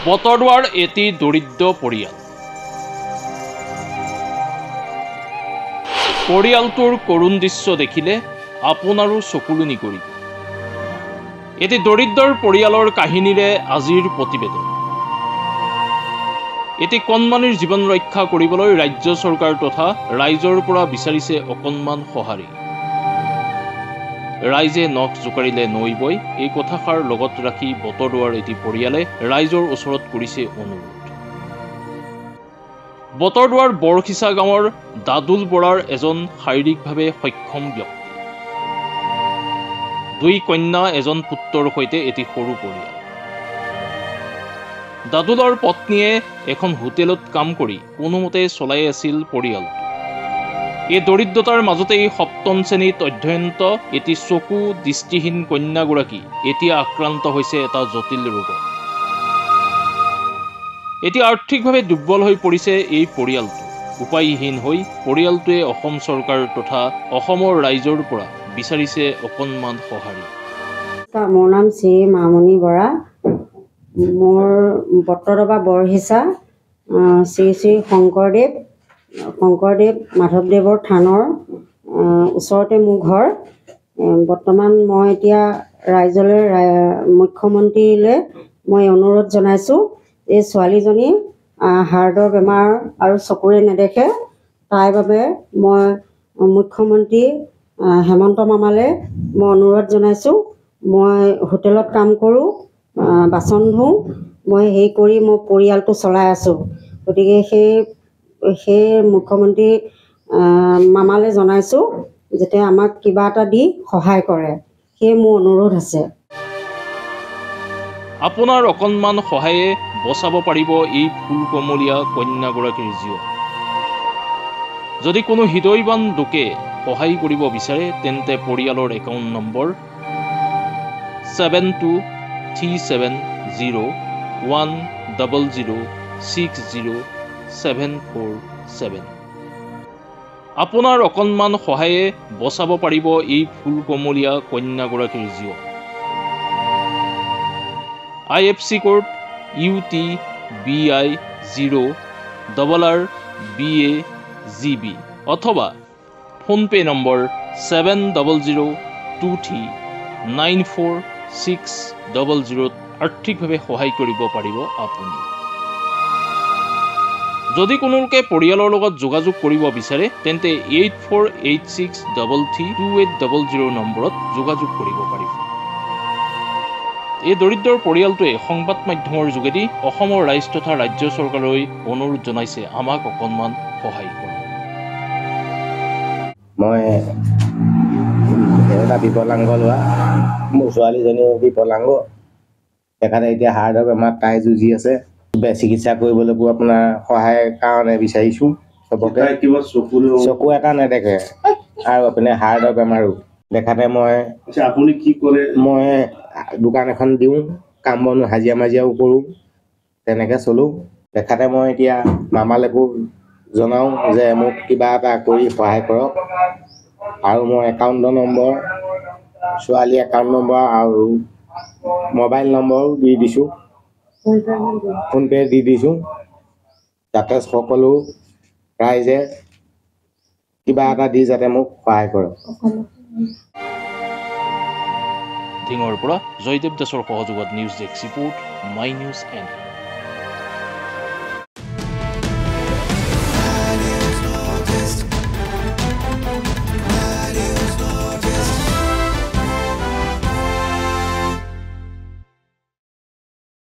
বতৰদুৱাৰ এটি দৰিদ্ৰ পৰিয়াল। পৰিয়ালটোৰ কৰুণ দৃশ্য দেখিলে আপোনাৰো চকুলো নিগৰিব। এটি দৰিদ্ৰৰ পৰিয়ালৰ কাহিনীৰে আজিৰ প্ৰতিবেদন। এটি কণমানিৰ জীৱন ৰক্ষা কৰিবলৈ ৰাজ্য চৰকাৰ তথা ৰাইজৰ পৰা বিচাৰিছে অকণমান সঁহাৰি। ৰাইজে নখ জোকাৰিলে নৈ বয়, এই কথাষাৰ লগত ৰাখি বতৰদুৱাৰ এটি পৰিয়ালে ৰাইজৰ ওচৰত কৰিছে অনুৰোধ। বতৰদুৱাৰ বৰখিচা গাঁৱৰ দাদুল বৰাৰ এজন শাৰীৰিকভাৱে সক্ষম ব্যক্তি। 2 কন্যা এজন পুত্ৰৰ সৈতে এটি সৰু পৰিয়াল। দাদুলৰ পত্নীয়ে এখন হোটেলত কাম কৰি কোনোমতে চলাই আছিল পৰিয়ালটো। এই দৰিদ্ৰতাৰ মাজতেই 7ম শ্ৰেণীত অধ্যয়নৰত এটি চকু দৃষ্টিহীন কন্যাগৰাকী এতিয়া আক্ৰান্ত হৈছে এটা জটিল ৰোগত। এতিয়া আৰ্থিকভাৱে দুৰ্বল হৈ পৰিছে এই পৰিয়ালটো। উপায়হীন হৈ পৰিয়ালটোৱে অসম চৰকাৰ তথা অসমৰ ৰাইজৰ পৰা বিচাৰিছে অকণমান সঁহাৰি। মোৰ নাম শ্ৰী মামণি বৰা। মোৰ বতৰদুৱাৰ বৰখিচা শ্ৰী শ্ৰী শংকৰদেৱ মাধৱদেৱৰ থানৰ ওচৰতে মোৰ ঘৰ। বৰ্তমান মই এতিয়া ৰাইজলৈ মুখ্যমন্ত্ৰীলৈ মই অনুৰোধ জনাইছোঁ, এই ছোৱালীজনী হাৰ্টৰ বেমাৰ আৰু চকুৰে নেদেখে, তাৰ বাবে মই মুখ্যমন্ত্ৰী হেমন্ত মামালৈ মই অনুৰোধ জনাইছোঁ। মই হোটেলত কাম কৰোঁ, বাচন ধুওঁ, মই সেই কৰি মোৰ পৰিয়ালটো চলাই আছোঁ। গতিকে সেই মুখ্যমন্ত্ৰী মামালৈ জনাইছোঁ যাতে আমাক কিবা এটা দি সহায় কৰে, সেই মোৰ অনুৰোধ আছে। আপোনাৰ অকণমান সহায়ে বচাব পাৰিব এই ফুলকমলীয়া কন্যাগৰাকীৰ জীৱন। যদি কোনো হৃদয়বান লোকে সহায় কৰিব বিচাৰে তেন্তে পৰিয়ালৰ একাউণ্ট নম্বৰ 72370100604747। আপোনাৰ অকণমান সহায়ে বচাব পাৰিব এই ফুলকমলীয়া কন্যাগৰাকীৰ জীৱন। IFC কোড UTBI0RRBAGB অথবা ফোনপে নম্বৰ 7023946600 আৰ্থিকভাৱে সহায় কৰিব পাৰিব আপুনি। যদি কোনোলোকে পৰিয়ালৰ লগত যোগাযোগ কৰিব বিচাৰে তেন্তে 8486332800 নম্বৰত যোগাযোগ কৰিব পাৰিব। এই দৰিদ্ৰৰ পৰিয়ালটোৱে সংবাদ মাধ্যমৰ যোগেদি অসমৰ ৰাইজ তথা ৰাজ্য চৰকাৰলৈ অনুৰোধ জনাইছে, আমাক অকণমান সহায় কৰক। মই এটা বিকলাংগ লোৱা, মোৰ ছোৱালীজনীও বিকলাংগ, তেখেতে এতিয়া হাৰ্টৰ বেমাৰ তাই যুঁজি আছে। চিকিৎসা কৰিবলৈকো আপোনাৰ সহায়ৰ কাৰণে বিচাৰিছোঁ চবকে। চকু এটা নেদেখে আৰু আপুনি হাৰ্টৰ বেমাৰো। দেখাতে আপুনি কি কৰে? মই দোকান এখন দিওঁ, কাম বন হাজিৰা মাজিৰাও কৰোঁ, তেনেকৈ চলোঁ। দেখাতে মই এতিয়া মামালৈকো জনাওঁ যে মোক কিবা এটা কৰি সহায় কৰক। আৰু মই একাউণ্টৰ নম্বৰ, ছোৱালী একাউণ্ট নম্বৰ আৰু মোবাইল নম্বৰো দি দিছোঁ, ফোনপে দি দিছোঁ, যাতে সকলো ৰাইজে কিবা এটা দি যাতে মোক সহায় কৰক। ধিঙৰ পৰা জয়দেৱ দাসৰ সহযোগত news desk report, my news N.